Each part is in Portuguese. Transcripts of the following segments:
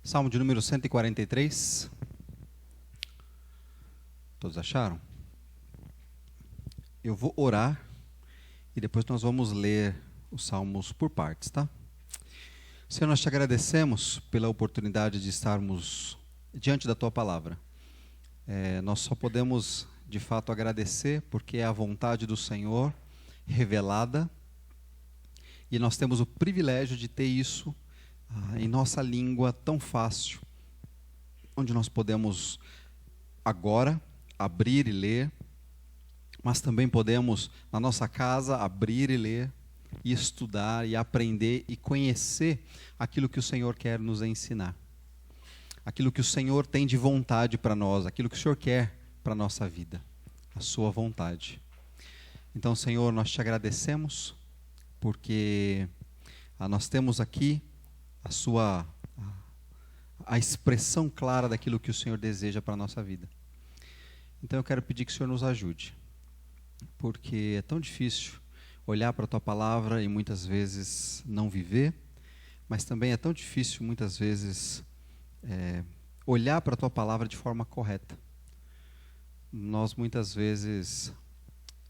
Salmo de número 143. Todos acharam? Eu vou orar e depois nós vamos ler os salmos por partes, tá? Senhor, nós te agradecemos pela oportunidade de estarmos diante da tua palavra. Nós só podemos, de fato, agradecer porque é a vontade do Senhor revelada e nós temos o privilégio de ter isso em nossa língua tão fácil, onde nós podemos agora abrir e ler, mas também podemos, na nossa casa, abrir e ler, e estudar, e aprender, e conhecer aquilo que o Senhor quer nos ensinar. Aquilo que o Senhor tem de vontade para nós, aquilo que o Senhor quer para a nossa vida, a sua vontade. Então, Senhor, nós te agradecemos, porque nós temos aqui a expressão clara daquilo que o Senhor deseja para a nossa vida. Então eu quero pedir que o Senhor nos ajude, porque é tão difícil olhar para a tua palavra e muitas vezes não viver, mas também é tão difícil muitas vezes olhar para a tua palavra de forma correta. Nós muitas vezes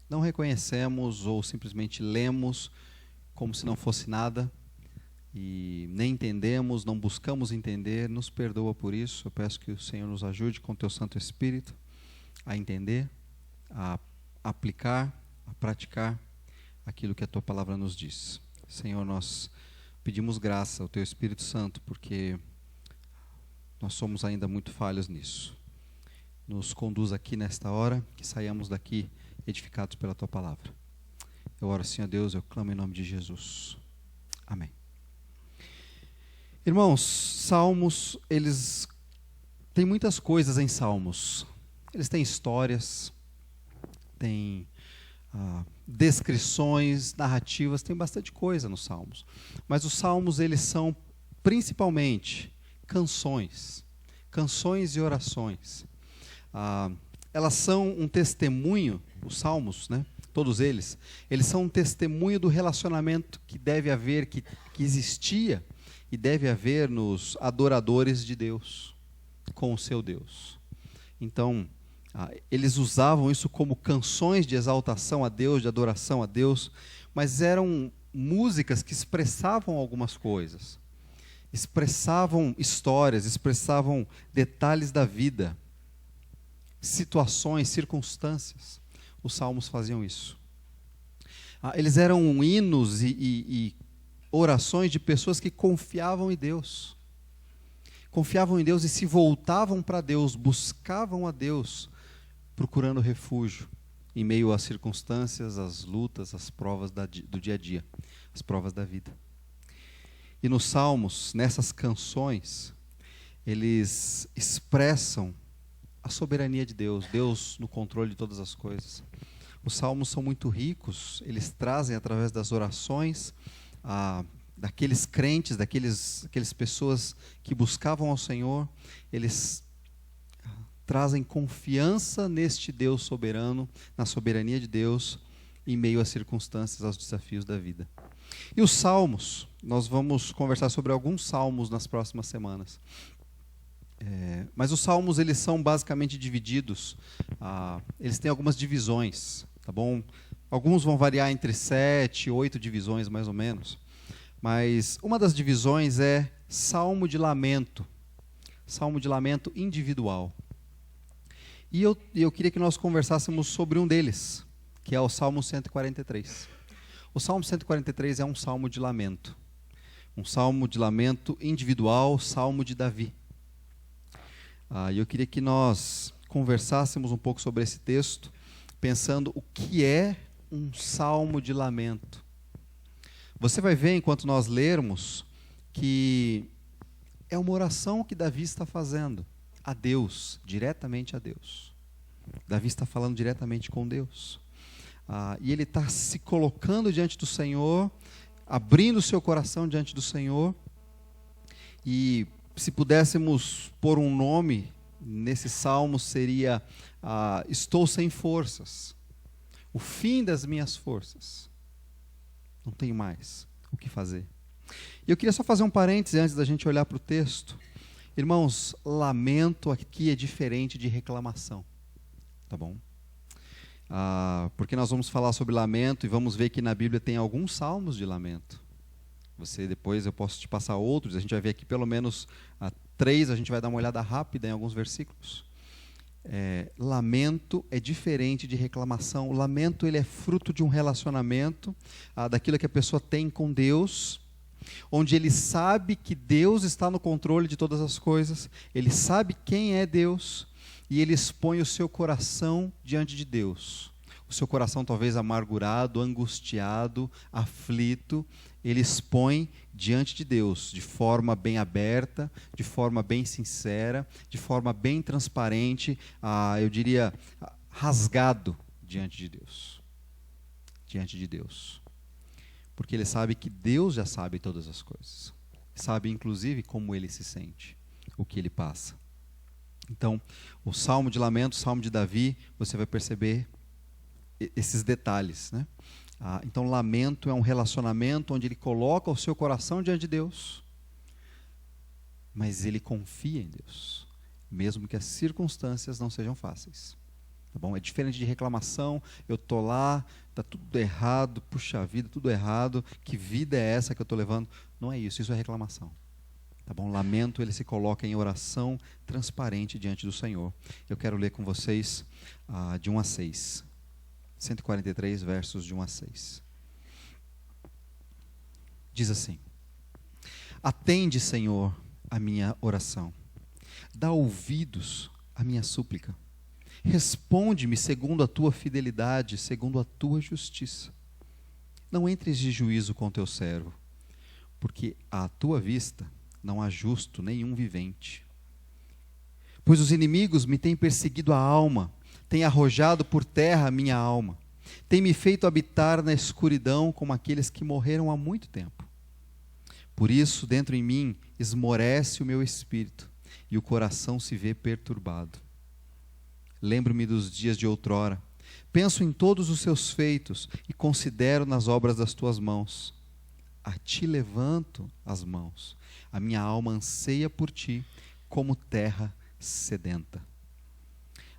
não reconhecemos ou simplesmente lemos como se não fosse nada, e nem entendemos, não buscamos entender. Nos perdoa por isso. Eu peço que o Senhor nos ajude com o teu Santo Espírito a entender, a aplicar, a praticar aquilo que a tua palavra nos diz. Senhor, nós pedimos graça ao teu Espírito Santo, porque nós somos ainda muito falhos nisso. Nos conduz aqui nesta hora, que saiamos daqui edificados pela tua palavra. Eu oro assim a Deus, eu clamo em nome de Jesus. Amém. Irmãos, salmos, eles têm muitas coisas em salmos. Eles têm histórias, têm descrições, narrativas, tem bastante coisa nos salmos. Mas os salmos, eles são principalmente canções e orações. Elas são um testemunho, os salmos, né? Todos eles são um testemunho do relacionamento que deve haver, que existia e deve haver nos adoradores de Deus, com o seu Deus. Então, eles usavam isso como canções de exaltação a Deus, de adoração a Deus, mas eram músicas que expressavam algumas coisas, expressavam histórias, expressavam detalhes da vida, situações, circunstâncias. Os salmos faziam isso. Eles eram hinos e orações de pessoas que confiavam em Deus. Confiavam em Deus e se voltavam para Deus, buscavam a Deus, procurando refúgio em meio às circunstâncias, às lutas, às provas do dia a dia, as provas da vida. E nos salmos, nessas canções, eles expressam a soberania de Deus, Deus no controle de todas as coisas. Os salmos são muito ricos, eles trazem através das orações daqueles crentes, daqueles pessoas que buscavam ao Senhor, eles trazem confiança neste Deus soberano, na soberania de Deus, em meio às circunstâncias, aos desafios da vida. E os salmos, nós vamos conversar sobre alguns salmos nas próximas semanas. Mas os salmos, eles são basicamente divididos, eles têm algumas divisões, tá bom? Alguns vão variar entre 7 e 8 divisões, mais ou menos. Mas uma das divisões é salmo de lamento individual. E eu queria que nós conversássemos sobre um deles, que é o Salmo 143. O Salmo 143 é um salmo de lamento individual, salmo de Davi. E eu queria que nós conversássemos um pouco sobre esse texto, pensando o que é um salmo de lamento. Você vai ver, enquanto nós lermos, que é uma oração que Davi está fazendo a Deus, diretamente a Deus. Davi está falando diretamente com Deus. E ele está se colocando diante do Senhor, abrindo o seu coração diante do Senhor. E se pudéssemos pôr um nome nesse salmo, seria estou sem forças, o fim das minhas forças. Não tenho mais o que fazer. E eu queria só fazer um parêntese antes da gente olhar para o texto Irmãos, lamento aqui é diferente de reclamação, tá bom? Porque nós vamos falar sobre lamento e vamos ver que na Bíblia tem alguns salmos de lamento. Depois eu posso te passar outros, a gente vai ver aqui pelo menos 3, a gente vai dar uma olhada rápida em alguns versículos. Lamento é diferente de reclamação. O lamento, ele é fruto de um relacionamento, daquilo que a pessoa tem com Deus, onde ele sabe que Deus está no controle de todas as coisas, ele sabe quem é Deus, e ele expõe o seu coração diante de Deus. O seu coração talvez amargurado, angustiado, aflito, ele expõe diante de Deus, de forma bem aberta, de forma bem sincera, de forma bem transparente, eu diria, rasgado diante de Deus. Diante de Deus. Porque ele sabe que Deus já sabe todas as coisas. Sabe, inclusive, como ele se sente, o que ele passa. Então, o Salmo de Lamento, o Salmo de Davi, você vai perceber esses detalhes, né? Então, lamento é um relacionamento onde ele coloca o seu coração diante de Deus, mas ele confia em Deus, mesmo que as circunstâncias não sejam fáceis. Tá bom? É diferente de reclamação. Eu estou lá, está tudo errado, puxa vida, tudo errado, que vida é essa que eu estou levando? Não é isso, isso é reclamação. Tá bom? Lamento, ele se coloca em oração transparente diante do Senhor. Eu quero ler com vocês de 1 a 6. 143 versos de 1 a 6. Diz assim: Atende, Senhor, a minha oração. Dá ouvidos à minha súplica. Responde-me segundo a tua fidelidade, segundo a tua justiça. Não entres de juízo com teu servo, porque à tua vista não há justo nenhum vivente. Pois os inimigos me têm perseguido a alma, têm arrojado por terra a minha alma, têm me feito habitar na escuridão como aqueles que morreram há muito tempo. Por isso, dentro em mim, esmorece o meu espírito, e o coração se vê perturbado. Lembro-me dos dias de outrora, penso em todos os seus feitos e considero nas obras das tuas mãos. A ti levanto as mãos, a minha alma anseia por ti, como terra sedenta.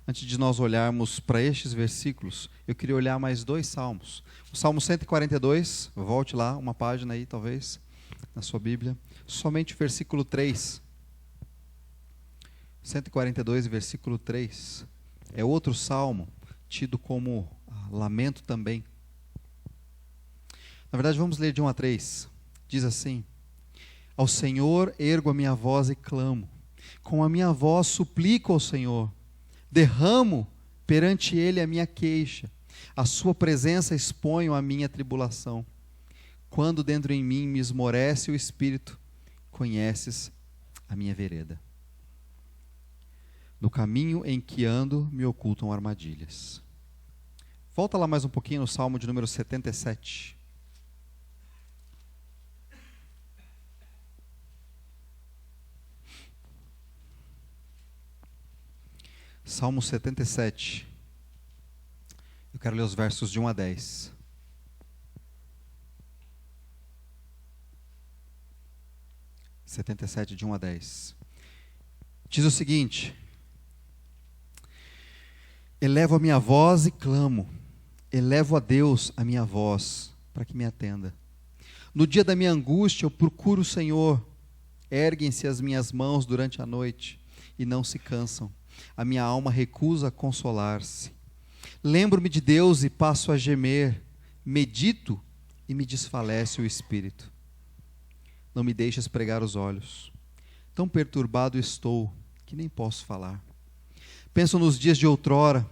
Antes de nós olharmos para estes versículos, eu queria olhar mais 2 salmos. O Salmo 142, volte lá, uma página aí talvez, na sua Bíblia, somente o versículo 3. 142, versículo 3. É outro salmo, tido como lamento também. Na verdade, vamos ler de 1 a 3. Diz assim: Ao Senhor ergo a minha voz e clamo, com a minha voz suplico ao Senhor, derramo perante Ele a minha queixa, a sua presença exponho a minha tribulação. Quando dentro em mim me esmorece o espírito, conheces a minha vereda. No caminho em que ando, me ocultam armadilhas. Volta lá mais um pouquinho no Salmo de número 77. Salmo 77. Eu quero ler os versos de 1 a 10. De 1 a 10. Diz o seguinte: Elevo a minha voz e clamo, elevo a Deus a minha voz, para que me atenda. No dia da minha angústia eu procuro o Senhor, erguem-se as minhas mãos durante a noite e não se cansam, a minha alma recusa consolar-se. Lembro-me de Deus e passo a gemer, medito e me desfalece o espírito. Não me deixes pregar os olhos, tão perturbado estou que nem posso falar. Penso nos dias de outrora,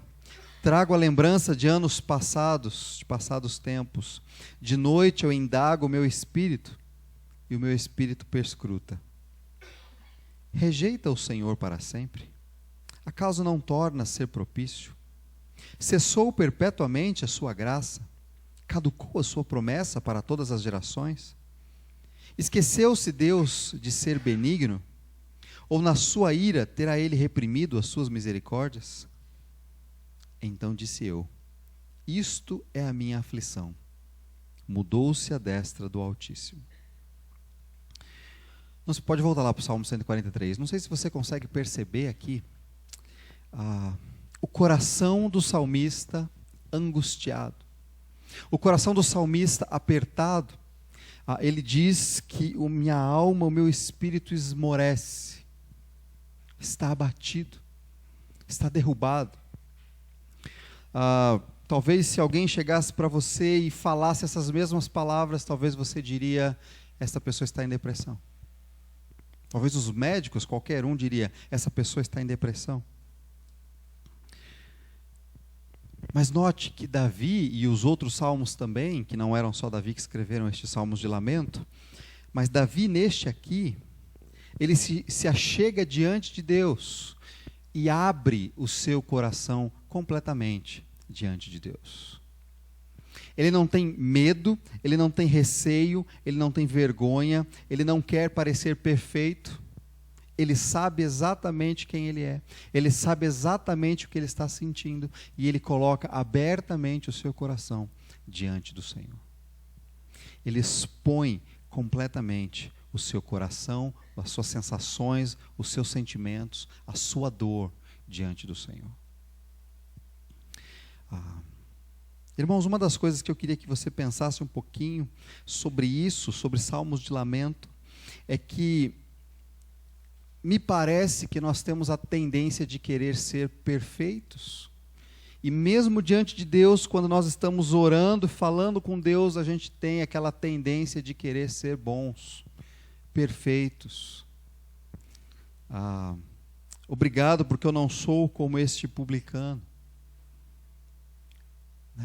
trago a lembrança de anos passados, de passados tempos. De noite eu indago o meu espírito, e o meu espírito perscruta. Rejeita o Senhor para sempre? Acaso não torna a ser propício? Cessou perpetuamente a sua graça? Caducou a sua promessa para todas as gerações? Esqueceu-se Deus de ser benigno? Ou na sua ira terá ele reprimido as suas misericórdias? Então disse eu: isto é a minha aflição. Mudou-se a destra do Altíssimo. Não, você pode voltar lá para o Salmo 143. Não sei se você consegue perceber aqui o coração do salmista angustiado. O coração do salmista apertado. Ele diz que minha alma, o meu espírito esmorece. Está abatido. Está derrubado. Talvez se alguém chegasse para você e falasse essas mesmas palavras, talvez você diria, essa pessoa está em depressão. Talvez os médicos, qualquer um diria, essa pessoa está em depressão. Mas note que Davi e os outros salmos também, que não eram só Davi que escreveram estes salmos de lamento, mas Davi neste aqui, ele se achega diante de Deus e abre o seu coração completamente diante de Deus. Ele não tem medo, ele não tem receio, ele não tem vergonha, ele não quer parecer perfeito. Ele sabe exatamente quem ele é, ele sabe exatamente o que ele está sentindo e ele coloca abertamente o seu coração diante do Senhor. Ele expõe completamente o seu coração, as suas sensações, os seus sentimentos, a sua dor diante do Senhor. Irmãos, uma das coisas que eu queria que você pensasse um pouquinho sobre isso, sobre salmos de lamento, é que me parece que nós temos a tendência de querer ser perfeitos. E mesmo diante de Deus, quando nós estamos orando, falando com Deus, a gente tem aquela tendência de querer ser bons, perfeitos. Obrigado porque eu não sou como este publicano.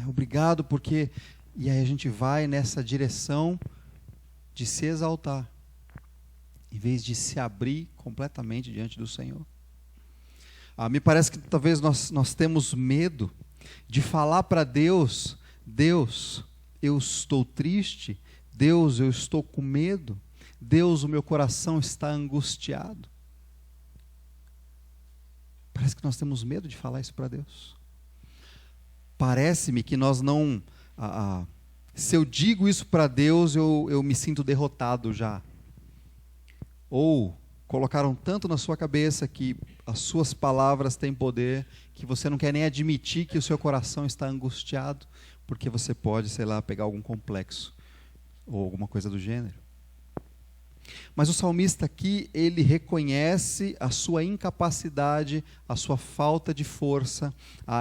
Obrigado porque... E aí a gente vai nessa direção de se exaltar, em vez de se abrir completamente diante do Senhor. Me parece que talvez nós temos medo de falar para Deus, Deus, eu estou triste, Deus, eu estou com medo, Deus, o meu coração está angustiado. Parece que nós temos medo de falar isso para Deus. Parece-me que nós não... se eu digo isso para Deus, eu me sinto derrotado já. Ou colocaram tanto na sua cabeça que as suas palavras têm poder, que você não quer nem admitir que o seu coração está angustiado, porque você pode, sei lá, pegar algum complexo, ou alguma coisa do gênero. Mas o salmista aqui, ele reconhece a sua incapacidade, a sua falta de força.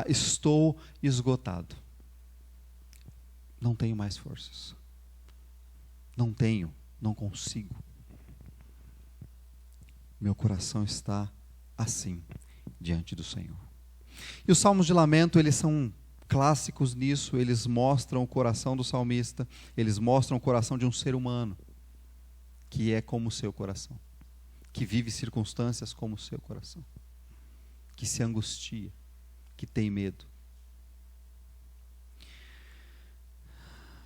Estou esgotado. Não tenho mais forças. Não consigo. Meu coração está assim, diante do Senhor. E os salmos de lamento, eles são clássicos nisso, eles mostram o coração do salmista, eles mostram o coração de um ser humano, que é como o seu coração, que vive circunstâncias como o seu coração, que se angustia, que tem medo.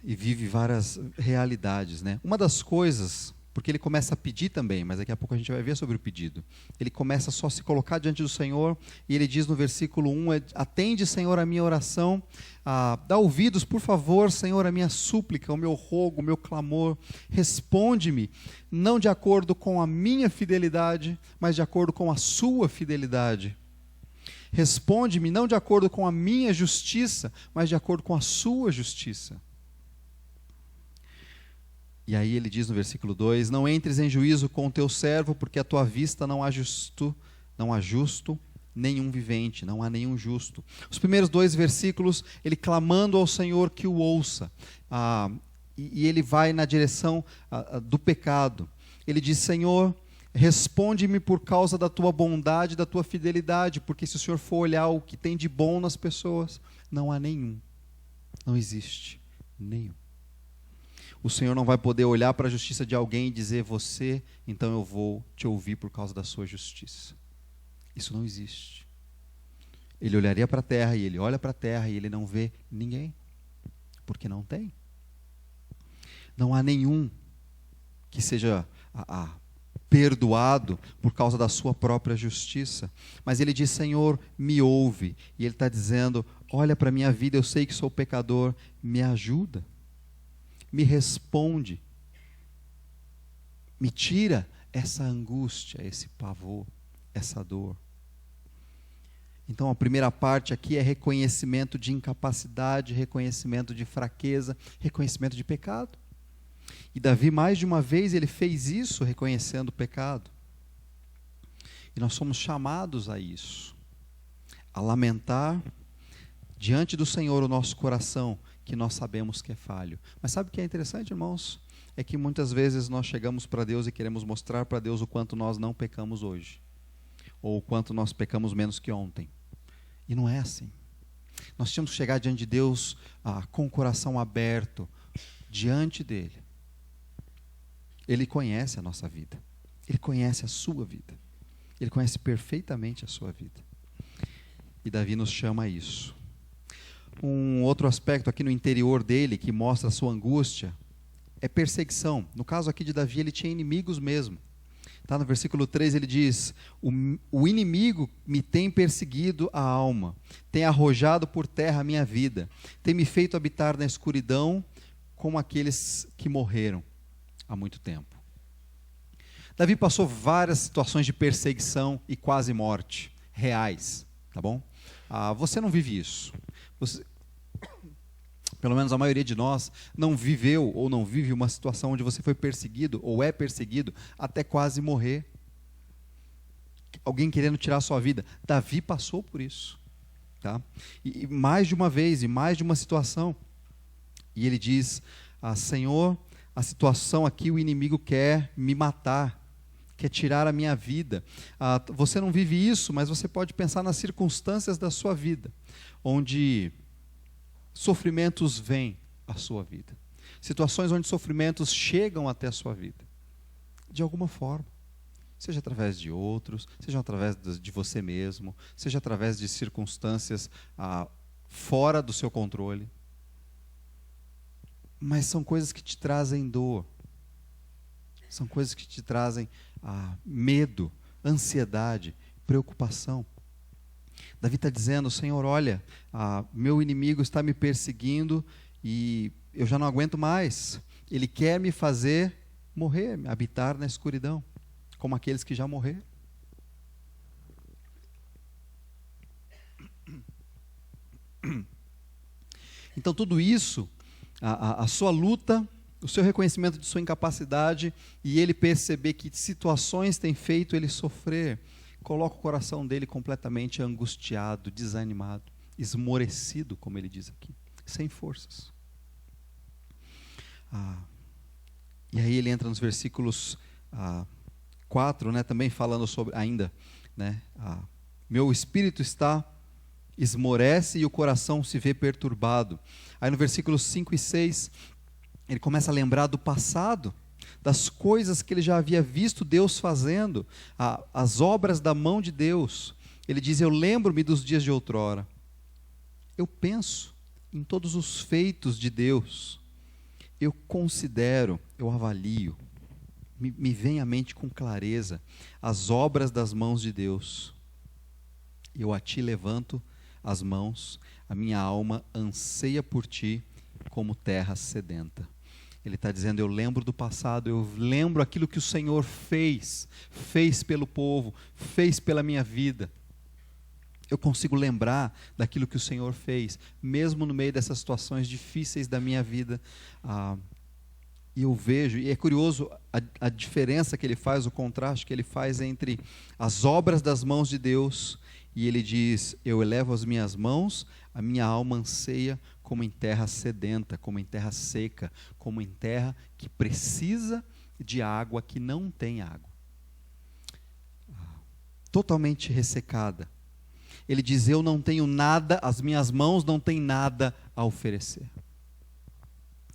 E vive várias realidades, né? Uma das coisas, porque ele começa a pedir também, mas daqui a pouco a gente vai ver sobre o pedido. Ele começa só a se colocar diante do Senhor, e ele diz no versículo 1, atende, Senhor, a minha oração, dá ouvidos, por favor, Senhor, a minha súplica, o meu rogo, o meu clamor, responde-me, não de acordo com a minha fidelidade, mas de acordo com a sua fidelidade. Responde-me não de acordo com a minha justiça, mas de acordo com a sua justiça. E aí ele diz no versículo 2, não entres em juízo com o teu servo, porque à tua vista não há justo nenhum vivente, não há nenhum justo. Os primeiros 2 versículos, ele clamando ao Senhor que o ouça. E ele vai na direção do pecado. Ele diz, Senhor, responde-me por causa da tua bondade, da tua fidelidade, porque se o Senhor for olhar o que tem de bom nas pessoas, não há nenhum. Não existe nenhum. O Senhor não vai poder olhar para a justiça de alguém e dizer, você, então eu vou te ouvir por causa da sua justiça. Isso não existe. Ele olharia para a terra e ele olha para a terra e ele não vê ninguém. Porque não tem. Não há nenhum que seja perdoado por causa da sua própria justiça. Mas ele diz, Senhor, me ouve. E ele está dizendo, olha para a minha vida, eu sei que sou pecador, me ajuda. Me responde, me tira essa angústia, esse pavor, essa dor. Então a primeira parte aqui é reconhecimento de incapacidade, reconhecimento de fraqueza, reconhecimento de pecado. E Davi, mais de uma vez, ele fez isso reconhecendo o pecado. E nós somos chamados a isso, a lamentar diante do Senhor o nosso coração, que nós sabemos que é falho. Mas sabe o que é interessante, irmãos? É que muitas vezes nós chegamos para Deus e queremos mostrar para Deus o quanto nós não pecamos hoje, ou o quanto nós pecamos menos que ontem. E não é assim. Nós tínhamos que chegar diante de Deus com o coração aberto, diante dEle. Ele conhece a nossa vida. Ele conhece a sua vida. Ele conhece perfeitamente a sua vida. E Davi nos chama a isso. Um outro aspecto aqui no interior dele, que mostra a sua angústia, é perseguição. No caso aqui de Davi, ele tinha inimigos mesmo. Tá, no versículo 3 ele diz: o inimigo me tem perseguido a alma, tem arrojado por terra a minha vida, tem me feito habitar na escuridão como aqueles que morreram há muito tempo. Davi passou várias situações de perseguição e quase morte, reais, tá bom? Você não vive isso. Pelo menos a maioria de nós não viveu ou não vive uma situação onde você foi perseguido ou é perseguido até quase morrer. Alguém querendo tirar a sua vida. Davi passou por isso. Tá? E mais de uma vez, e mais de uma situação. E ele diz: Senhor, a situação aqui, o inimigo quer me matar, quer tirar a minha vida. Você não vive isso, mas você pode pensar nas circunstâncias da sua vida, onde sofrimentos vêm à sua vida. Situações onde sofrimentos chegam até a sua vida. De alguma forma. Seja através de outros, seja através de você mesmo, seja através de circunstâncias fora do seu controle. Mas são coisas que te trazem dor. São coisas que te trazem medo, ansiedade, preocupação. Davi está dizendo: Senhor, olha, meu inimigo está me perseguindo e eu já não aguento mais. Ele quer me fazer morrer, habitar na escuridão, como aqueles que já morreram. Então tudo isso, a sua luta, o seu reconhecimento de sua incapacidade e ele perceber que situações têm feito ele sofrer, coloca o coração dele completamente angustiado, desanimado, esmorecido, como ele diz aqui, sem forças. E aí ele entra nos versículos 4, né, também falando sobre ainda, né, meu espírito esmorece e o coração se vê perturbado. Aí no versículos 5 e 6, ele começa a lembrar do passado, das coisas que ele já havia visto Deus fazendo, as obras da mão de Deus. Ele diz: eu lembro-me dos dias de outrora. Eu penso em todos os feitos de Deus. Eu considero, eu avalio, me vem à mente com clareza as obras das mãos de Deus. Eu a ti levanto as mãos, a minha alma anseia por ti como terra sedenta. Ele está dizendo: eu lembro do passado, eu lembro aquilo que o Senhor fez pelo povo, fez pela minha vida. Eu consigo lembrar daquilo que o Senhor fez, mesmo no meio dessas situações difíceis da minha vida. E eu vejo, e é curioso a diferença que ele faz, o contraste que ele faz entre as obras das mãos de Deus, e ele diz: eu elevo as minhas mãos, a minha alma anseia como em terra sedenta, como em terra seca, como em terra que precisa de água, que não tem água. Totalmente ressecada. Ele diz: eu não tenho nada, as minhas mãos não têm nada a oferecer.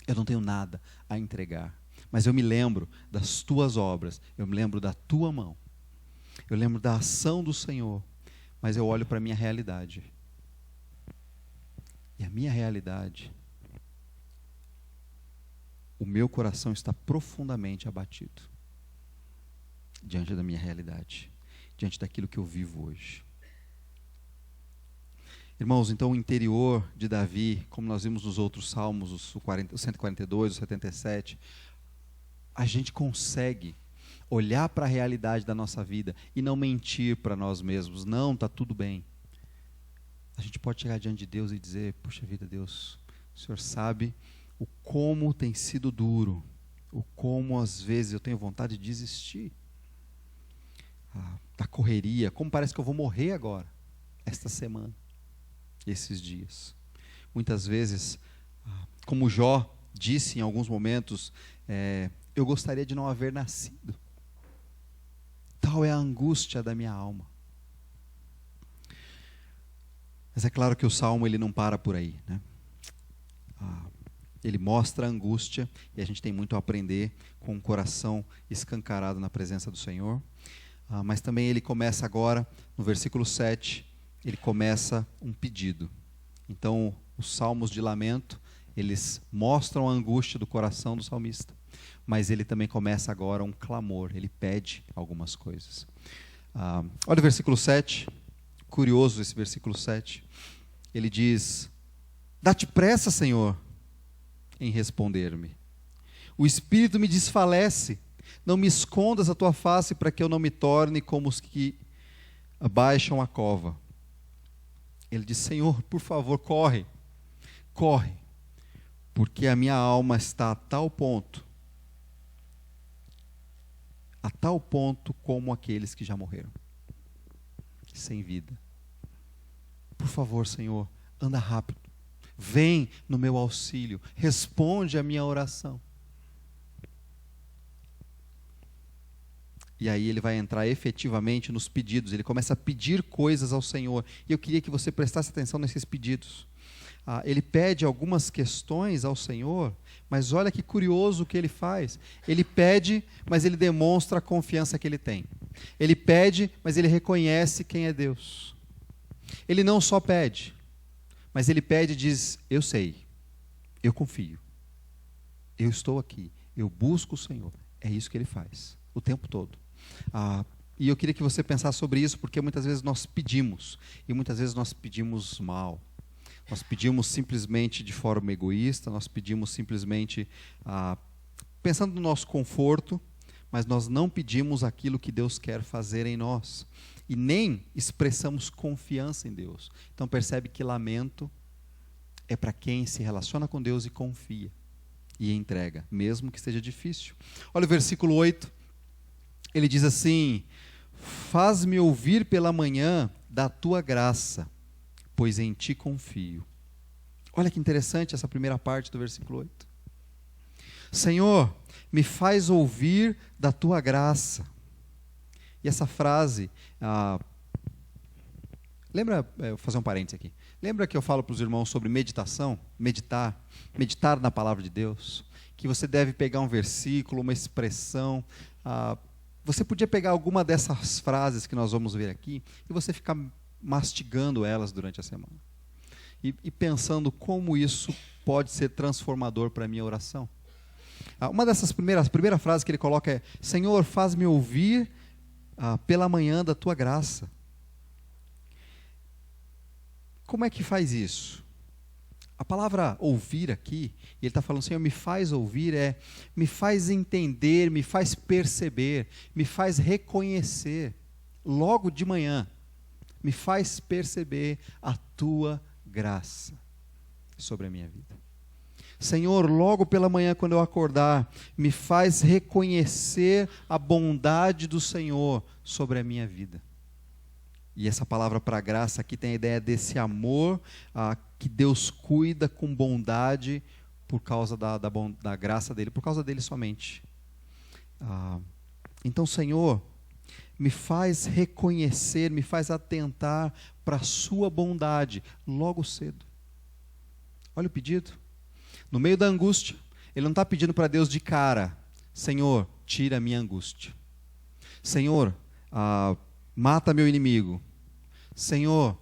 Eu não tenho nada a entregar. Mas eu me lembro das tuas obras, eu me lembro da tua mão. Eu lembro da ação do Senhor, mas eu olho para a minha realidade. E a minha realidade, o meu coração está profundamente abatido diante da minha realidade, diante daquilo que eu vivo hoje. Irmãos, então o interior de Davi, como nós vimos nos outros salmos, o 142, o 77, a gente consegue olhar para a realidade da nossa vida e não mentir para nós mesmos. Não, está tudo bem. A gente pode chegar diante de Deus e dizer: puxa vida, Deus, o Senhor sabe o como tem sido duro, o como às vezes eu tenho vontade de desistir da correria, como parece que eu vou morrer agora, esta semana, esses dias. Muitas vezes, como Jó disse em alguns momentos, eu gostaria de não haver nascido. Tal é a angústia da minha alma. Mas é claro que o Salmo ele não para por aí, né? Ele mostra a angústia e a gente tem muito a aprender com o coração escancarado na presença do Senhor. Mas também ele começa agora, no versículo 7, ele começa um pedido. Então, os salmos de lamento, eles mostram a angústia do coração do salmista, mas ele também começa agora um clamor, ele pede algumas coisas. Olha o versículo 7, curioso esse versículo 7. Ele diz: dá-te pressa, Senhor, em responder-me. O espírito me desfalece. Não me escondas a tua face para que eu não me torne como os que baixam a cova. Ele diz: Senhor, por favor, corre, porque a minha alma está a tal ponto como aqueles que já morreram, sem vida. Por favor, Senhor, anda rápido, vem no meu auxílio, responde a minha oração. E aí ele vai entrar efetivamente nos pedidos, ele começa a pedir coisas ao Senhor. E eu queria que você prestasse atenção nesses pedidos. Ele pede algumas questões ao Senhor, mas olha que curioso o que ele faz. Ele pede, mas ele demonstra a confiança que ele tem. Ele pede, mas ele reconhece quem é Deus. Ele não só pede, mas ele pede e diz: eu sei, eu confio, eu estou aqui, eu busco o Senhor. É isso que ele faz, o tempo todo. E eu queria que você pensasse sobre isso, porque muitas vezes nós pedimos, e muitas vezes nós pedimos mal. Nós pedimos simplesmente de forma egoísta, nós pedimos simplesmente pensando no nosso conforto, mas nós não pedimos aquilo que Deus quer fazer em nós. E nem expressamos confiança em Deus. Então percebe que lamento é para quem se relaciona com Deus e confia, e entrega, mesmo que seja difícil. Olha o versículo 8. Ele diz assim: faz-me ouvir pela manhã da tua graça, pois em ti confio. Olha que interessante essa primeira parte do versículo 8. Senhor, me faz ouvir da tua graça. E essa frase, lembra, vou fazer um parênteses aqui. Lembra que eu falo para os irmãos sobre meditação? Meditar na palavra de Deus? Que você deve pegar um versículo, uma expressão. Você podia pegar alguma dessas frases que nós vamos ver aqui e você ficar mastigando elas durante a semana. E pensando como isso pode ser transformador para a minha oração. Uma dessas a primeira frase que ele coloca é: Senhor, faz-me ouvir pela manhã da tua graça. Como é que faz isso? A palavra ouvir aqui, ele está falando: Senhor, me faz ouvir, me faz entender, me faz perceber, me faz reconhecer, logo de manhã, me faz perceber a tua graça sobre a minha vida. Senhor, logo pela manhã, quando eu acordar, me faz reconhecer a bondade do Senhor sobre a minha vida. E essa palavra para graça aqui tem a ideia desse amor que Deus cuida com bondade por causa da graça dele, por causa dele somente. Então, Senhor, me faz reconhecer, me faz atentar para a sua bondade logo cedo. Olha o pedido. No meio da angústia, ele não está pedindo para Deus de cara: Senhor, tira a minha angústia. Senhor, mata meu inimigo. Senhor,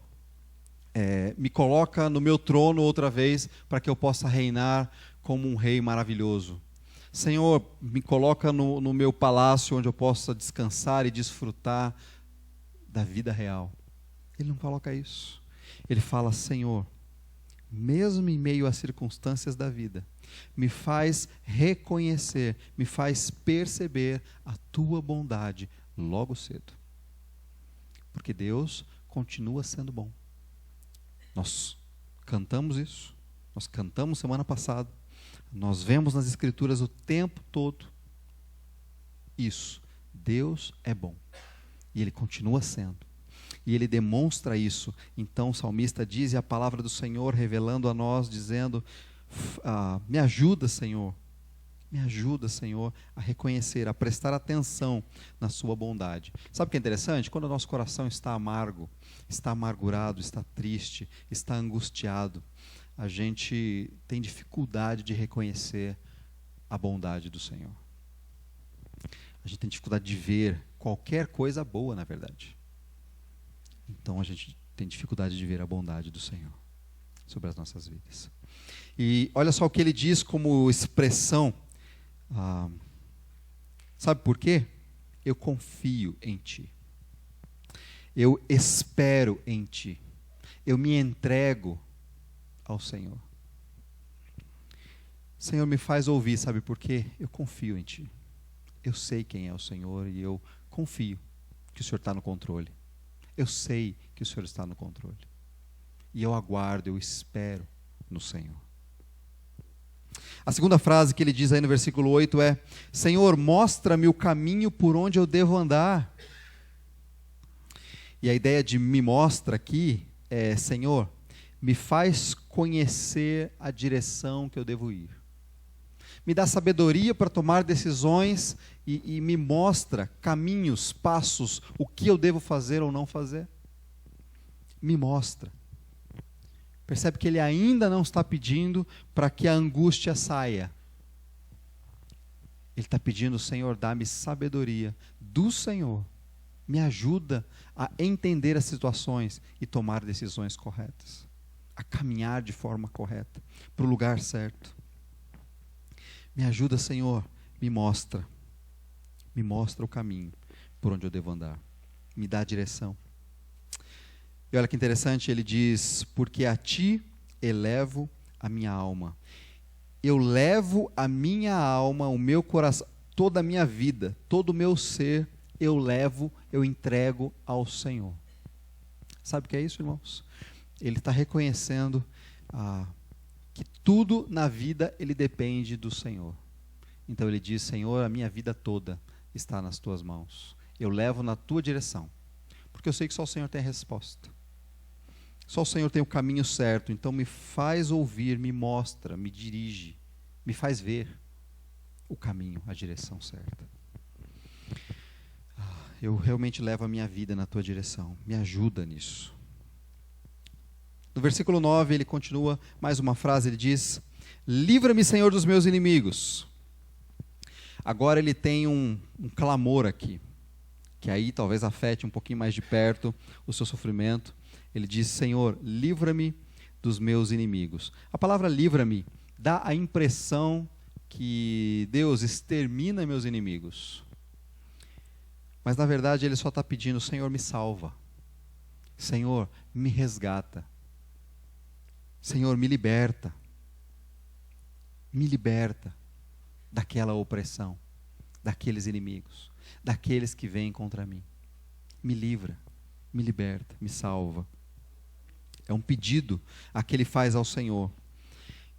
me coloca no meu trono outra vez para que eu possa reinar como um rei maravilhoso. Senhor, me coloca no meu palácio onde eu possa descansar e desfrutar da vida real. Ele não coloca isso. Ele fala: Senhor, mesmo em meio às circunstâncias da vida, me faz reconhecer, me faz perceber a tua bondade logo cedo. Porque Deus continua sendo bom. Nós cantamos isso, nós cantamos semana passada, nós vemos nas Escrituras o tempo todo isso. Deus é bom. E Ele continua sendo. E Ele demonstra isso. Então o salmista diz, e a palavra do Senhor revelando a nós, dizendo, me ajuda, Senhor, a reconhecer, a prestar atenção na sua bondade. Sabe o que é interessante? Quando o nosso coração está amargo, está amargurado, está triste, está angustiado, a gente tem dificuldade de reconhecer a bondade do Senhor. A gente tem dificuldade de ver qualquer coisa boa, na verdade. Então a gente tem dificuldade de ver a bondade do Senhor sobre as nossas vidas. E olha só o que ele diz como expressão. Sabe por quê? Eu confio em Ti. Eu espero em Ti. Eu me entrego ao Senhor. Senhor, me faz ouvir, sabe por quê? Eu confio em Ti. Eu sei quem é o Senhor e eu confio que o Senhor está no controle. Eu sei que o Senhor está no controle. E eu aguardo, eu espero no Senhor. A segunda frase que ele diz aí no versículo 8 é: Senhor, mostra-me o caminho por onde eu devo andar. E a ideia de me mostra aqui é: Senhor, me faz conhecer a direção que eu devo ir. Me dá sabedoria para tomar decisões e me mostra caminhos, passos, o que eu devo fazer ou não fazer. Me mostra. Percebe que ele ainda não está pedindo para que a angústia saia. Ele está pedindo, Senhor, dá-me sabedoria do Senhor. Me ajuda a entender as situações e tomar decisões corretas. A caminhar de forma correta, para o lugar certo. Me ajuda, Senhor, me mostra o caminho por onde eu devo andar. Me dá a direção. E olha que interessante, ele diz, porque a Ti elevo a minha alma. Eu levo a minha alma, o meu coração, toda a minha vida, todo o meu ser, eu entrego ao Senhor. Sabe o que é isso, irmãos? Ele está reconhecendo que tudo na vida ele depende do Senhor. Então ele diz, Senhor, a minha vida toda está nas Tuas mãos. Eu levo na Tua direção. Porque eu sei que só o Senhor tem a resposta. Só o Senhor tem o caminho certo. Então me faz ouvir, me mostra, me dirige, me faz ver o caminho, a direção certa. Eu realmente levo a minha vida na Tua direção. Me ajuda nisso. No versículo 9, ele continua, mais uma frase, ele diz, livra-me, Senhor, dos meus inimigos. Agora ele tem um clamor aqui, que aí talvez afete um pouquinho mais de perto o seu sofrimento. Ele diz, Senhor, livra-me dos meus inimigos. A palavra livra-me dá a impressão que Deus extermina meus inimigos. Mas na verdade ele só está pedindo, Senhor, me salva. Senhor, me resgata. Senhor, me liberta. Me liberta daquela opressão, daqueles inimigos, daqueles que vêm contra mim. Me livra, me liberta, me salva. É um pedido a que ele faz ao Senhor.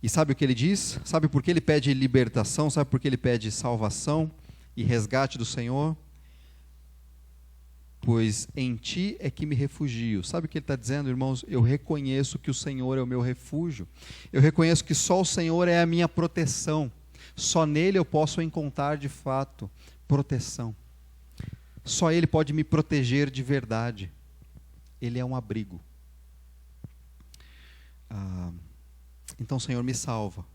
E sabe o que ele diz? Sabe por que ele pede libertação? Sabe por que ele pede salvação e resgate do Senhor? Pois em Ti é que me refugio. Sabe o que ele está dizendo, irmãos? Eu reconheço que o Senhor é o meu refúgio. Eu reconheço que só o Senhor é a minha proteção. Só nele eu posso encontrar de fato proteção. Só Ele pode me proteger de verdade. Ele é um abrigo. Então, Senhor, me salva.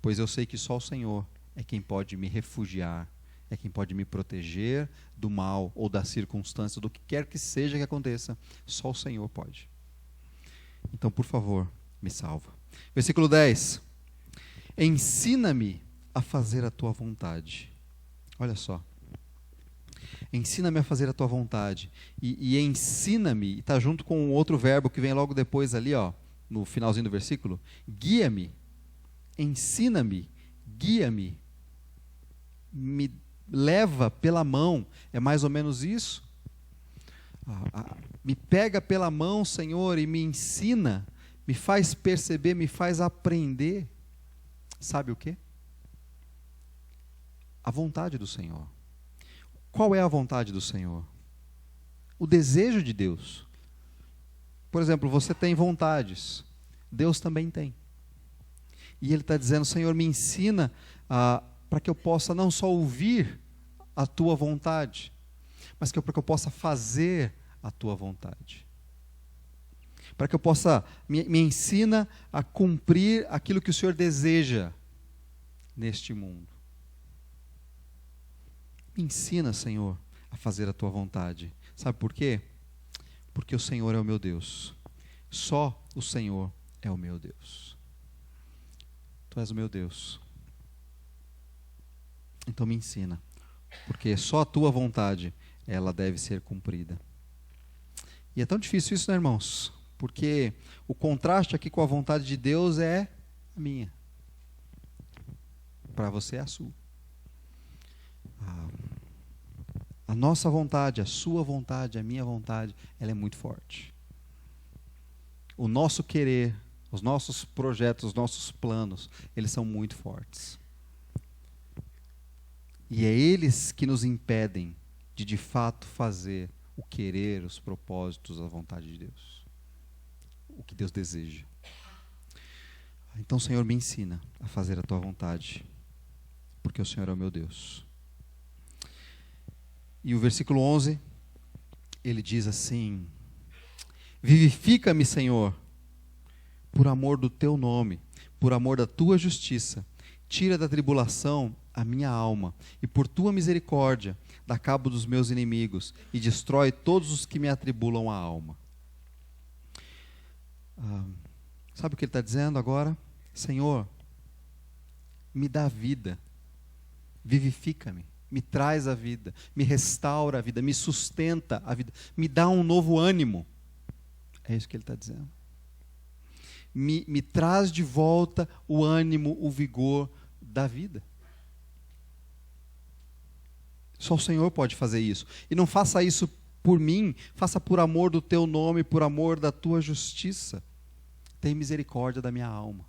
Pois eu sei que só o Senhor é quem pode me refugiar. É quem pode me proteger do mal ou da circunstância, do que quer que seja que aconteça. Só o Senhor pode. Então, por favor, me salva. Versículo 10. Ensina-me a fazer a Tua vontade. Olha só. Ensina-me a fazer a Tua vontade. E ensina-me, está junto com outro verbo que vem logo depois ali, ó. no finalzinho do versículo? Guia-me, ensina-me, guia-me, me leva pela mão. É mais ou menos isso. Me pega pela mão, Senhor, e me ensina, me faz perceber, me faz aprender. Sabe o quê? A vontade do Senhor. Qual é a vontade do Senhor? O desejo de Deus. Por exemplo, você tem vontades, Deus também tem. E Ele está dizendo, Senhor, me ensina para que eu possa não só ouvir a Tua vontade, mas para que eu possa fazer a Tua vontade. Para que eu possa, me ensina a cumprir aquilo que o Senhor deseja neste mundo. Me ensina, Senhor, a fazer a Tua vontade. Sabe por quê? Porque o Senhor é o meu Deus. Só o Senhor é o meu Deus. Tu és o meu Deus. Então me ensina, porque só a Tua vontade, ela deve ser cumprida. E é tão difícil isso, né, irmãos? Porque o contraste aqui com a vontade de Deus é a minha. Para você é a sua. A nossa vontade, a sua vontade, a minha vontade, ela é muito forte. O nosso querer, os nossos projetos, os nossos planos, eles são muito fortes. E é eles que nos impedem de fato fazer o querer, os propósitos, a vontade de Deus. O que Deus deseja. Então, Senhor, me ensina a fazer a Tua vontade, porque o Senhor é o meu Deus. E o versículo 11, ele diz assim: vivifica-me, Senhor, por amor do Teu nome, por amor da Tua justiça, tira da tribulação a minha alma, e por Tua misericórdia, dá cabo dos meus inimigos, e destrói todos os que me atribulam a alma. Sabe o que ele está dizendo agora? Senhor, me dá vida, vivifica-me, me traz a vida, me restaura a vida, me sustenta a vida, me dá um novo ânimo. É isso que ele está dizendo. Me traz de volta o ânimo, o vigor da vida. Só o Senhor pode fazer isso. E não faça isso por mim, faça por amor do Teu nome, por amor da Tua justiça. Tem misericórdia da minha alma.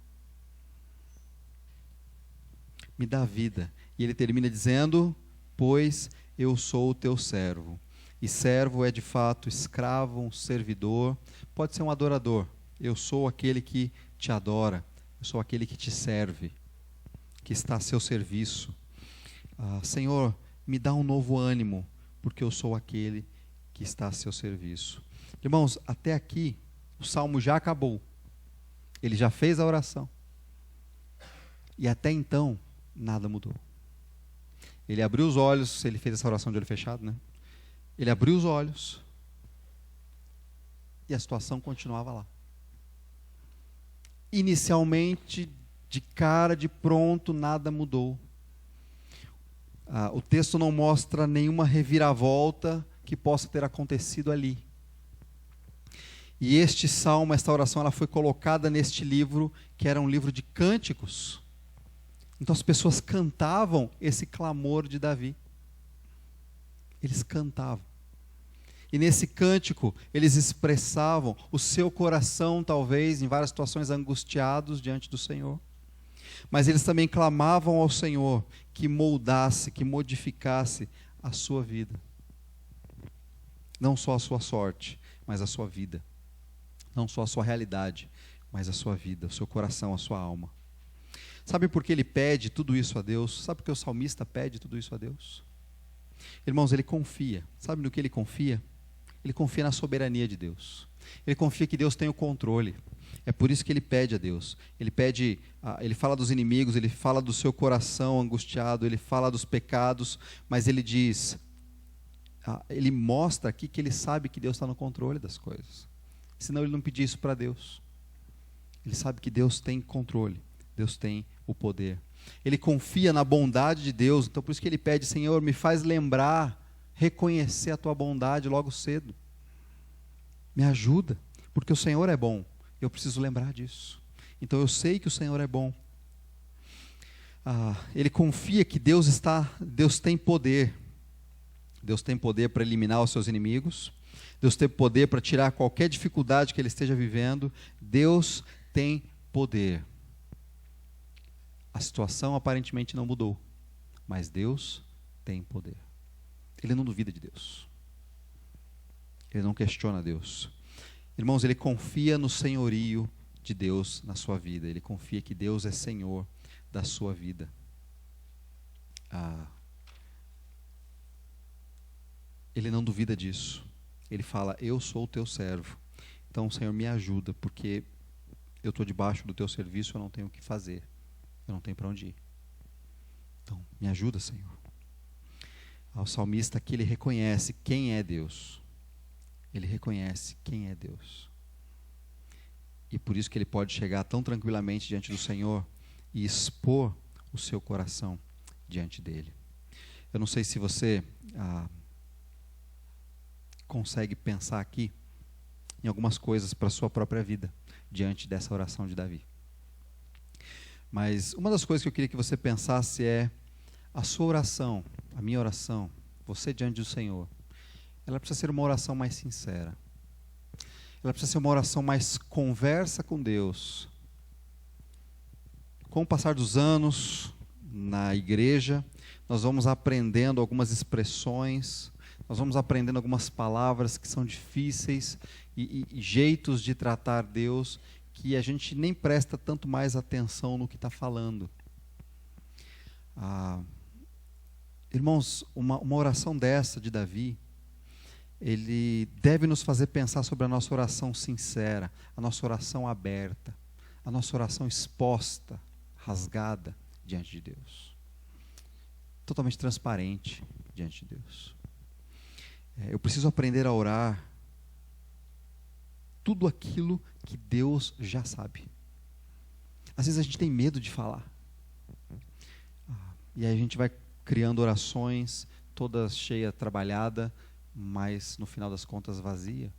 Me dá vida. E ele termina dizendo: pois eu sou o Teu servo. E servo é de fato escravo, um servidor, pode ser um adorador. Eu sou aquele que te adora, eu sou aquele que te serve, que está a seu serviço. Senhor, me dá um novo ânimo, porque eu sou aquele que está a seu serviço. Irmãos, até aqui, o salmo já acabou. Ele já fez a oração. E até então, nada mudou. Ele abriu os olhos, ele fez essa oração de olho fechado, né? Ele abriu os olhos e a situação continuava lá. Inicialmente, de cara, de pronto, nada mudou. O texto não mostra nenhuma reviravolta que possa ter acontecido ali. E este salmo, esta oração, ela foi colocada neste livro, que era um livro de cânticos. Então as pessoas cantavam esse clamor de Davi. Eles cantavam. E nesse cântico, eles expressavam o seu coração, talvez, em várias situações, angustiados diante do Senhor. Mas eles também clamavam ao Senhor que moldasse, que modificasse a sua vida. Não só a sua sorte, mas a sua vida. Não só a sua realidade, mas a sua vida, o seu coração, a sua alma. Sabe por que ele pede tudo isso a Deus? Sabe por que o salmista pede tudo isso a Deus? Irmãos, ele confia. Sabe no que ele confia? Ele confia na soberania de Deus. Ele confia que Deus tem o controle. É por isso que ele pede a Deus. Ele pede, ele fala dos inimigos, ele fala do seu coração angustiado, ele fala dos pecados, mas ele diz, ele mostra aqui que ele sabe que Deus está no controle das coisas. Senão ele não pedia isso para Deus. Ele sabe que Deus tem controle, Deus tem o poder. Ele confia na bondade de Deus, então por isso que ele pede, Senhor, me faz lembrar, reconhecer a Tua bondade logo cedo. Me ajuda, porque o Senhor é bom. Eu preciso lembrar disso. Então eu sei que o Senhor é bom. Ele confia que Deus tem poder. Deus tem poder para eliminar os seus inimigos. Deus tem poder para tirar qualquer dificuldade que ele esteja vivendo. Deus tem poder. A situação aparentemente não mudou, mas Deus tem poder. Ele não duvida de Deus. Ele não questiona Deus. Irmãos, ele confia no senhorio de Deus na sua vida. Ele confia que Deus é Senhor da sua vida. Ele não duvida disso. Ele fala, eu sou o teu servo. Então, Senhor, me ajuda, porque eu estou debaixo do teu serviço, eu não tenho o que fazer. Eu não tenho para onde ir. Então, me ajuda, Senhor. O salmista aqui, ele reconhece quem é Deus. Ele reconhece quem é Deus. E por isso que ele pode chegar tão tranquilamente diante do Senhor e expor o seu coração diante dele. Eu não sei se você consegue pensar aqui em algumas coisas para a sua própria vida, diante dessa oração de Davi. Mas uma das coisas que eu queria que você pensasse é a sua oração, a minha oração, você diante do Senhor. Ela precisa ser uma oração mais sincera. Ela precisa ser uma oração mais conversa com Deus. Com o passar dos anos na igreja, nós vamos aprendendo algumas expressões, nós vamos aprendendo algumas palavras que são difíceis e jeitos de tratar Deus que a gente nem presta tanto mais atenção no que está falando. Irmãos, uma oração dessa de Davi, ele deve nos fazer pensar sobre a nossa oração sincera, a nossa oração aberta, a nossa oração exposta, rasgada diante de Deus. Totalmente transparente diante de Deus. Eu preciso aprender a orar tudo aquilo que Deus já sabe. Às vezes a gente tem medo de falar. E aí a gente vai criando orações, toda cheia, trabalhada, mas no final das contas vazia.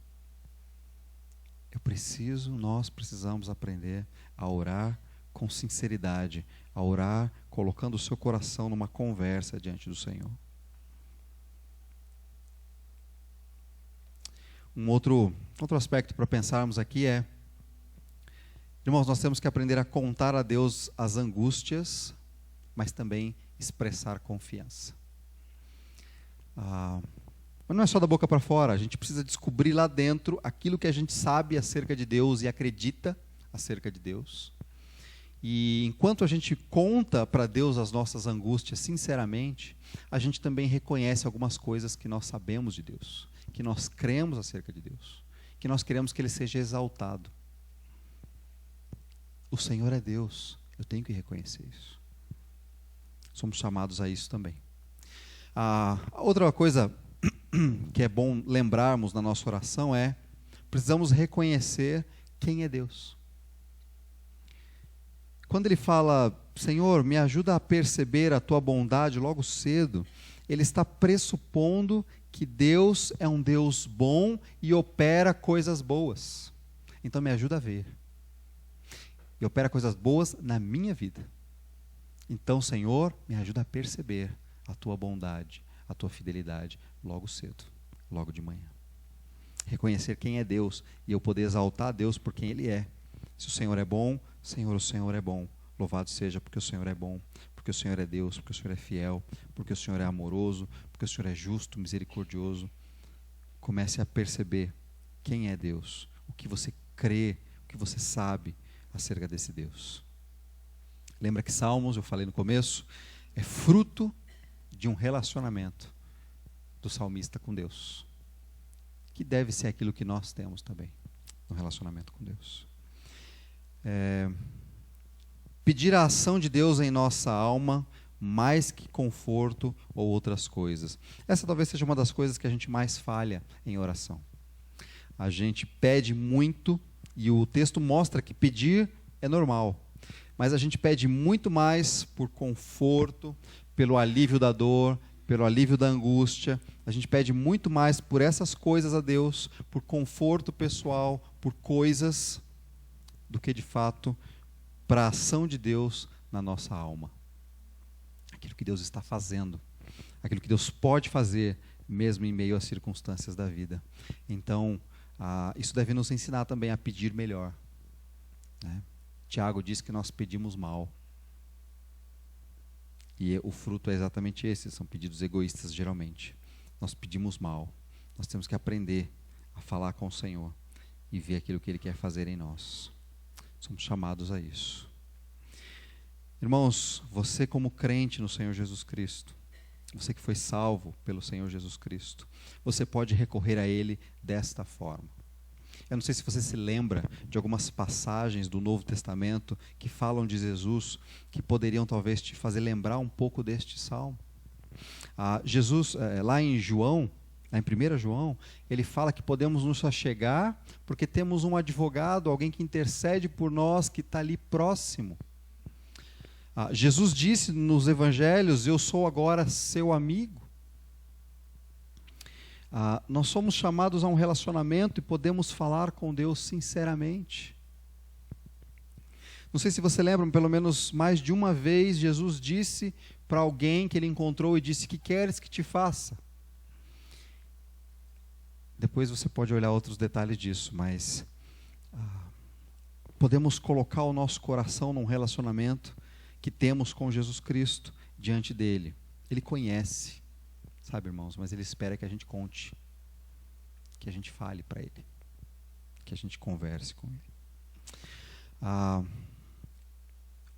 Nós precisamos aprender a orar com sinceridade, a orar colocando o seu coração numa conversa diante do Senhor. Um outro aspecto para pensarmos aqui é, irmãos, nós temos que aprender a contar a Deus as angústias, mas também expressar confiança. Mas não é só da boca para fora, a gente precisa descobrir lá dentro aquilo que a gente sabe acerca de Deus e acredita acerca de Deus. E enquanto a gente conta para Deus as nossas angústias sinceramente, a gente também reconhece algumas coisas que nós sabemos de Deus, que nós cremos acerca de Deus, que nós queremos que Ele seja exaltado. O Senhor é Deus, eu tenho que reconhecer isso. Somos chamados a isso também. Outra coisa que é bom lembrarmos na nossa oração é, precisamos reconhecer quem é Deus. Quando ele fala, Senhor, me ajuda a perceber a tua bondade logo cedo, ele está pressupondo que Deus é um Deus bom e opera coisas boas. Então me ajuda a ver. E opera coisas boas na minha vida. Então, Senhor, me ajuda a perceber a tua bondade, a tua fidelidade, logo cedo, logo de manhã. Reconhecer quem é Deus e eu poder exaltar a Deus por quem Ele é. Se o Senhor é bom, Senhor, o Senhor é bom. Louvado seja porque o Senhor é bom, porque o Senhor é Deus, porque o Senhor é fiel, porque o Senhor é amoroso, porque o Senhor é justo, misericordioso. Comece a perceber quem é Deus, o que você crê, o que você sabe acerca desse Deus. Lembra que Salmos, eu falei no começo, é fruto de um relacionamento do salmista com Deus, que deve ser aquilo que nós temos também, no relacionamento com Deus. Pedir a ação de Deus em nossa alma, mais que conforto ou outras coisas. Essa talvez seja uma das coisas que a gente mais falha em oração. A gente pede muito, e o texto mostra que pedir é normal, mas a gente pede muito mais por conforto, pelo alívio da dor, pelo alívio da angústia. A gente pede muito mais por essas coisas a Deus, por conforto pessoal, por coisas, do que de fato para a ação de Deus na nossa alma. Aquilo que Deus está fazendo, aquilo que Deus pode fazer, mesmo em meio às circunstâncias da vida. Então, isso deve nos ensinar também a pedir melhor, né? Tiago diz que nós pedimos mal. E o fruto é exatamente esse, são pedidos egoístas geralmente. Nós pedimos mal. Nós temos que aprender a falar com o Senhor e ver aquilo que Ele quer fazer em nós. Somos chamados a isso. Irmãos, você como crente no Senhor Jesus Cristo, você que foi salvo pelo Senhor Jesus Cristo, você pode recorrer a Ele desta forma. Eu não sei se você se lembra de algumas passagens do Novo Testamento que falam de Jesus, que poderiam talvez te fazer lembrar um pouco deste salmo. Jesus, lá em João, lá em 1 João, ele fala que podemos nos achegar porque temos um advogado, alguém que intercede por nós, que está ali próximo. Jesus disse nos evangelhos: eu sou agora seu amigo. Nós somos chamados a um relacionamento e podemos falar com Deus sinceramente. Não sei se você lembra, pelo menos mais de uma vez, Jesus disse para alguém que ele encontrou e disse: que queres que te faça? Depois você pode olhar outros detalhes disso, mas podemos colocar o nosso coração num relacionamento que temos com Jesus Cristo diante dele. Ele conhece, sabe, irmãos, mas Ele espera que a gente conte, que a gente fale para Ele, que a gente converse com Ele. Uma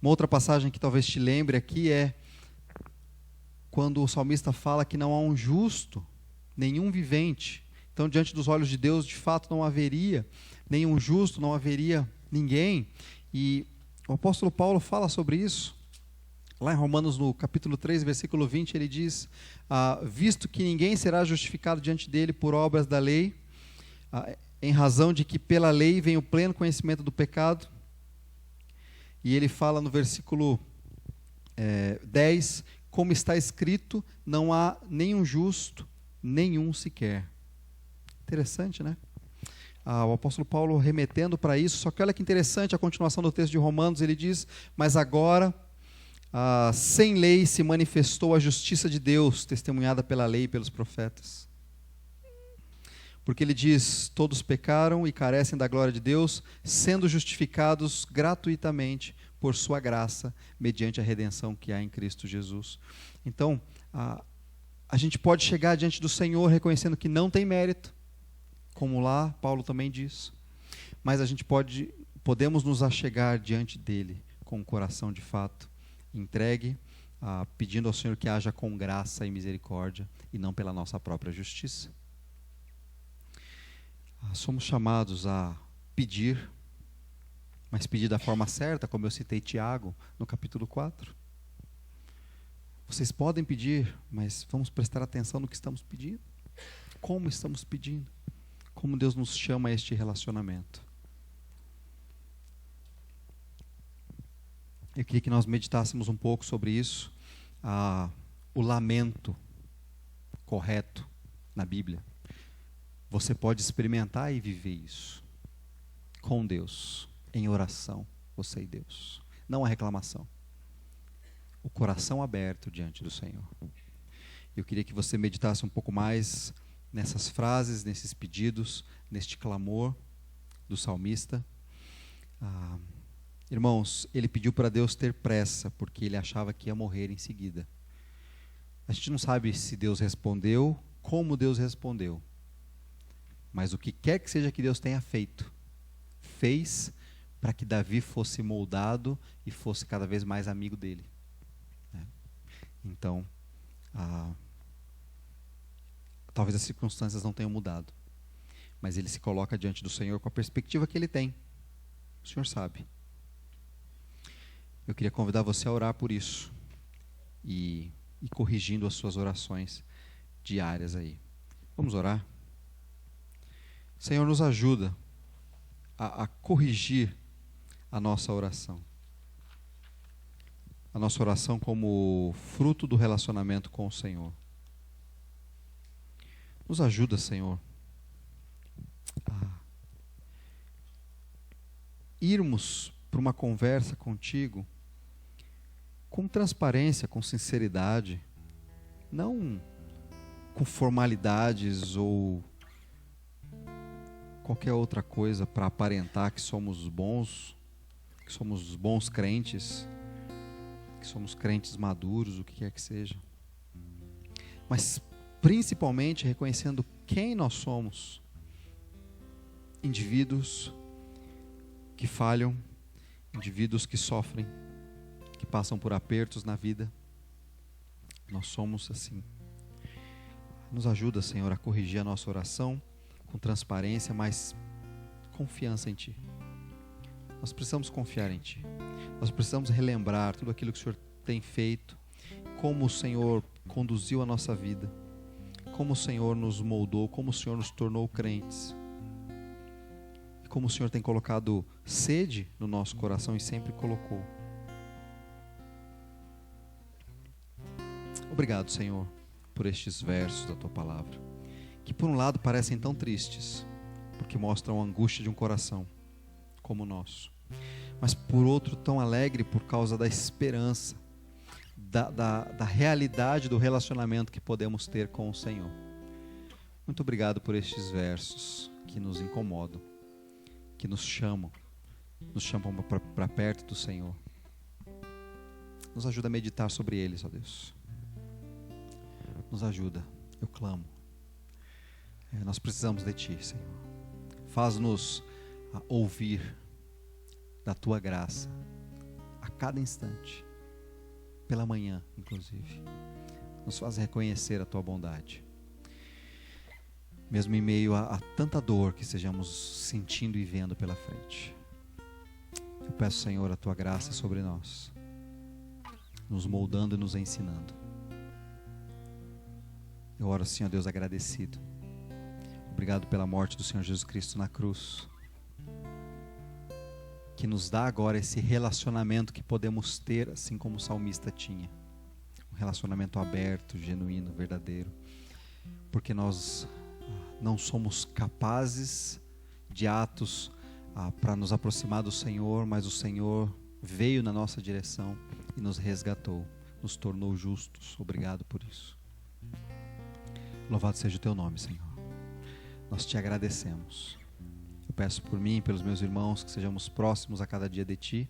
outra passagem que talvez te lembre aqui é quando o salmista fala que não há um justo, nenhum vivente. Então, diante dos olhos de Deus, de fato, não haveria nenhum justo, não haveria ninguém. E o apóstolo Paulo fala sobre isso. Lá em Romanos, no capítulo 3, versículo 20, ele diz: visto que ninguém será justificado diante dele por obras da lei, em razão de que pela lei vem o pleno conhecimento do pecado. E ele fala no versículo 10, como está escrito, não há nenhum justo, nenhum sequer. Interessante, né? O apóstolo Paulo remetendo para isso, só que olha que interessante a continuação do texto de Romanos, ele diz: mas agora, sem lei se manifestou a justiça de Deus, testemunhada pela lei e pelos profetas. Porque ele diz: todos pecaram e carecem da glória de Deus, sendo justificados gratuitamente por sua graça, mediante a redenção que há em Cristo Jesus. Então, a gente pode chegar diante do Senhor reconhecendo que não tem mérito, como lá Paulo também diz, mas a gente podemos nos achegar diante dele com o coração de fato entregue, pedindo ao Senhor que haja com graça e misericórdia e não pela nossa própria justiça. Somos chamados a pedir, mas pedir da forma certa, como eu citei Tiago no capítulo 4. Vocês podem pedir, mas vamos prestar atenção no que estamos pedindo. Como estamos pedindo? Como Deus nos chama a este relacionamento? Eu queria que nós meditássemos um pouco sobre isso, o lamento correto na Bíblia. Você pode experimentar e viver isso com Deus, em oração, você e Deus. Não a reclamação. O coração aberto diante do Senhor. Eu queria que você meditasse um pouco mais nessas frases, nesses pedidos, neste clamor do salmista. Irmãos, ele pediu para Deus ter pressa, porque ele achava que ia morrer em seguida. A gente não sabe se Deus respondeu, como Deus respondeu. Mas o que quer que seja que Deus tenha feito, fez para que Davi fosse moldado e fosse cada vez mais amigo dele. Então, talvez as circunstâncias não tenham mudado, mas ele se coloca diante do Senhor com a perspectiva que ele tem. O Senhor sabe. Eu queria convidar você a orar por isso e corrigindo as suas orações diárias aí. Vamos orar? Senhor, nos ajuda a corrigir a nossa oração. A nossa oração como fruto do relacionamento com o Senhor. Nos ajuda, Senhor, irmos para uma conversa contigo com transparência, com sinceridade, não com formalidades ou qualquer outra coisa para aparentar que somos bons crentes, que somos crentes maduros, o que quer que seja. Mas principalmente reconhecendo quem nós somos. Indivíduos que falham, indivíduos que sofrem, que passam por apertos na vida. Nós somos assim. Nos ajuda, Senhor, a corrigir a nossa oração com transparência, mas confiança em Ti. Nós precisamos confiar em Ti. Nós precisamos relembrar tudo aquilo que o Senhor tem feito, como o Senhor conduziu a nossa vida, como o Senhor nos moldou, como o Senhor nos tornou crentes, e como o Senhor tem colocado sede no nosso coração e sempre colocou. Obrigado, Senhor, por estes versos da Tua palavra, que por um lado parecem tão tristes, porque mostram a angústia de um coração como o nosso, mas por outro tão alegre por causa da esperança, da realidade do relacionamento que podemos ter com o Senhor. Muito obrigado por estes versos que nos incomodam, que nos chamam para perto do Senhor. Nos ajuda a meditar sobre eles, ó Deus. Nos ajuda, eu clamo. Nós precisamos de Ti, Senhor. Faz-nos ouvir da Tua graça a cada instante, pela manhã, inclusive. Nos faz reconhecer a Tua bondade. Mesmo em meio a tanta dor que estejamos sentindo e vendo pela frente. Eu peço, Senhor, a Tua graça sobre nós, nos moldando e nos ensinando. Eu oro assim, ó Deus, agradecido. Obrigado pela morte do Senhor Jesus Cristo na cruz, que nos dá agora esse relacionamento que podemos ter, assim como o salmista tinha. Um relacionamento aberto, genuíno, verdadeiro. Porque nós não somos capazes de atos para nos aproximar do Senhor, mas o Senhor veio na nossa direção e nos resgatou, nos tornou justos. Obrigado por isso. Louvado seja o Teu nome, Senhor. Nós Te agradecemos. Eu peço por mim e pelos meus irmãos que sejamos próximos a cada dia de Ti,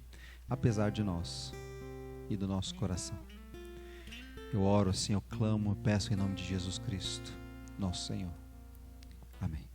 apesar de nós e do nosso coração. Eu oro assim, eu clamo, eu peço em nome de Jesus Cristo, nosso Senhor. Amém.